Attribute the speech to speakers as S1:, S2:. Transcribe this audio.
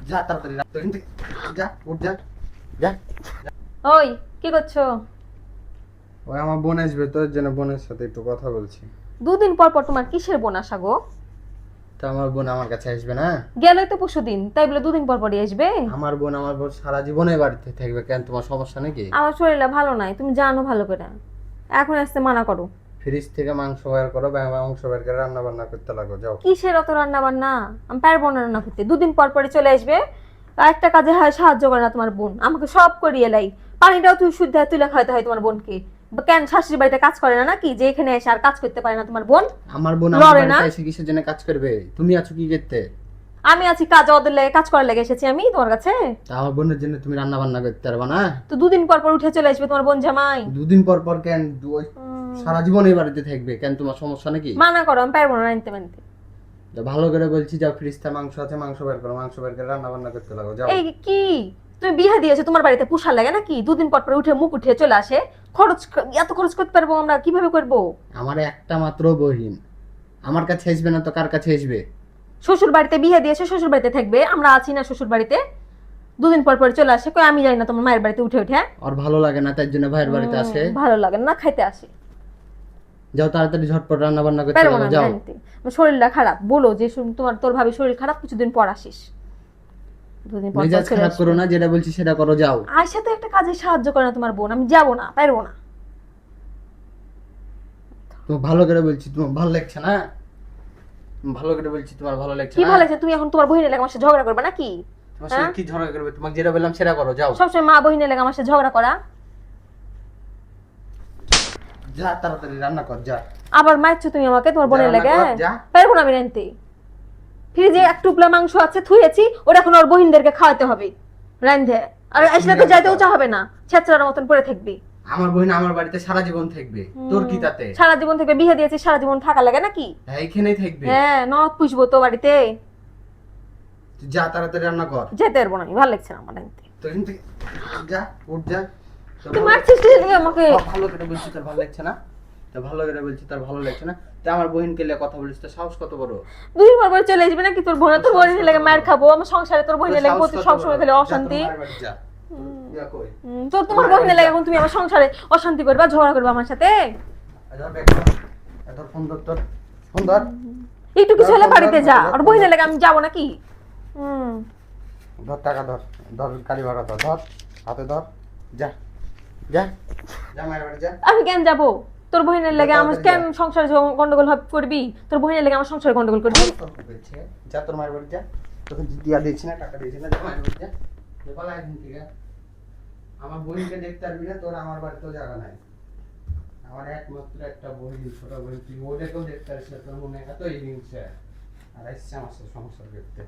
S1: যা তাড়াতাড়ি রাখ তো এখান থেকে। যা উঠ যা যা।
S2: ওই কি করছো?
S1: ওই আমার বোন আসবে তোর জন্য বোনের সাথে একটু কথা বলছি।
S2: দুদিন পর পর তোমার কিসের বোন আসা গো?
S1: তো আমার বোন আমার কাছে আসবে না?
S2: গেলেই তো পরশুদিন, তাই বলে দুদিন পর পরই আসবে?
S1: আমার বোন সারা জীবনে বাড়িতে থাকবে, কেন তোমার সমস্যা নাকি?
S2: আমার শরীরটা ভালো নাই, তুমি জানো ভালো করে। এখন আসতে মানা করো।
S1: ফ্রিজ থেকে মাংস বের করো, মাংস বের করে রান্না বান্না করতে লাগো, যাও।
S2: কিসের অত রান্না বান্না? আমি পারবো না রান্না করতে, দুদিন পর পরই চলে আসবে। আর একটা কাজে হয় সাহায্য করে না তোমার বোন, আমাকে সব করিয়ে লাই। পানিটাও তুই শুদ্ধ তুলে খাওয়াতে হয় তোমার বোনকে। কেন শাশুড়ি বাড়িতে কাজ করে না নাকি, যে এখানে এসে আর কাজ করতে পারে না তোমার বোন?
S1: আমার বোন আমার
S2: লড়ে না?
S1: বাড়িতে এসে কিসের জন্য কাজ করবে? তুমি আছো কি করতে?
S2: আমি আছি কাজ, ওদের লেগে কাজ করার লেগে এসেছি আমি তোমার কাছে।
S1: তা আমার বোনের জন্য তুমি রান্না বান্না করতে পারবে না?
S2: তো দুদিন পর পর উঠে চলে আসবে তোমার বোন জামাই।
S1: দুদিন পর পর কেন? সারা জীবন এই বাড়িতে থাকবে, কেন তোমার সমস্যা নাকি?
S2: মানা করো, আমি পারবো না আনতে মানতে।
S1: যা, ভালো করে বলছি, যাও ফ্রিজটা মাংস আছে, মাংস বের করো, মাংস বের করে রান্না বান্না করতে লাগো, যাও।
S2: এই কি তুমি বিয়ে দিয়েছো, তোমার বাড়িতে পোষার লাগে নাকি? দুদিন পর পর উঠে মুখ উঠিয়ে চলে আসে। এত খরচ করতে পারবো আমরা? কিভাবে করবো?
S1: আমার একটা মাত্র বহিন, আমার কাছে আসবে না তো কার কাছে আসবে?
S2: শ্বশুর বাড়িতে বিয়ে দিয়েছে, শ্বশুর বাড়িতে থাকবে, আমরা আছি না শ্বশুর বাড়িতে? দুদিন পর পর চলে আসে, কই আমি যাই না তোমার মায়ের বাড়িতে উঠে উঠে?
S1: আর ভালো লাগে না তাই জন্য ভাইয়ের বাড়িতে আসে।
S2: ভালো লাগে না, খাইতে আসে।
S1: যাও তাড়াতাড়ি ঝটপট রান্না বান্না করতে
S2: পারবো
S1: লাগো,
S2: না
S1: যাও।
S2: আনতে। আমার শরীরটা খারাপ, বলো যে তোর ভাবি শরীর খারাপ, কিছুদিন পর আসিস। দুদিন পর পর
S1: মেজাজ
S2: চলে
S1: খারাপ
S2: আসবে।
S1: করো না, যেটা বলছি সেটা করো, যাও।
S2: আয়সা তো একটা কাজে সাহায্য করে না তোমার বোন, আমি যাবো না, পারবো না।
S1: তোমার ভালো করে বলছি, তোমার ভালো লাগছে না? ভালো করে বলছি, তোমার ভালো লাগছে
S2: কি
S1: না?
S2: ভালো লাগছে? তুমি এখন তোমার বহিনের লেগে আমার সাথে ঝগড়া করবে নাকি?
S1: তোমার সাথে কি ঝগড়া করবে? তোমাকে যেটা বললাম সেটা করো, যাও।
S2: সবসময় মা বহিনের লেগে আমার সাথে ঝগড়া করা।
S1: যা তাড়াতাড়ি রান্না কর, যা।
S2: আবার মারছো তুমি আমাকে তোমার বোনের
S1: রান্না
S2: লেগে?
S1: কর, যা।
S2: পারবো না আমি রানতে। ফ্রিজে এক টুকরা মাংস আছে থুয়েছি, ওটা এখন ওর বহিনদেরকে খাওয়াতে হবে রান্ধে। আর আসলে তো যাইতেও চাবে না, ছেচড়ার মতন পড়ে থাকবি।
S1: আমার বোন আমার বাড়িতে সারা জীবন থাকবে, তোর কি তাতে?
S2: সারা জীবন থেকে বিয়ে দিয়েছি, সারা জীবন থাকা লাগে নাকি?
S1: হ্যাঁ, এইখানেই থাকবে।
S2: হ্যাঁ, নথ পুষবো তো বাড়িতে।
S1: তুই যা তাড়াতাড়ি রান্না কর।
S2: যেতে পারবো না, ভালো লাগছে না আমার রানতে।
S1: তো এখান থেকে যা, উঠ যা।
S2: তুই মারছিস কিসের আমাকে?
S1: ভালো করে বলছি, তোর ভালো লাগছে না? তো ভালো করে বলছি, তোর ভালো লাগছে না? তো আমার বোনকে নিয়ে কথা বলিস, তো সাহস কত বড়?
S2: দুই পর পর চলে আসবে নাকি তোর বোন? তোর বোনের লেগে মার খাবো আমার সংসারে, তোর বোনের লেগে প্রতি সবসময় খালি অশান্তি। তোর তোমার বোনের লেগে এখন তুমি আমার সংসারে অশান্তি করবা, ঝগড়া করবা আমার সাথে। একটু কিছু হলে বাড়িতে যা, আর বোনের লেগে আমি যাবো নাকি?
S1: ধর টাকা, ধর ধর, গাড়ি ভাড়া ধর, ধর হাতে ধর, যা যা যা মায়ের বাড়ি যা।
S2: আমি কেন যাবো? তোর বোনের লেগে আমার কেন সংসারে গন্ডগোল করবি? তোর বোনের লেগে আমার সংসারে গন্ডগোল করবি?
S1: যা তোর মায়ের বাড়ি যা, তোকে দিয়া দিয়েছি না, টাকা দিয়েছি না, যা মায়ের বাড়ি যা। পালা একদিন থেকে। আমার বোনকে দেখতে পারবি না, তোর আমার বাড়িতেও জায়গা নাই। আমার একমাত্র একটা বোন, ছোট বোন, তুই ওদেরকেও দেখতে পারিস না, তোর মনে এতই হিংসা। আর আসছে আমার সাথে সংসার করতে।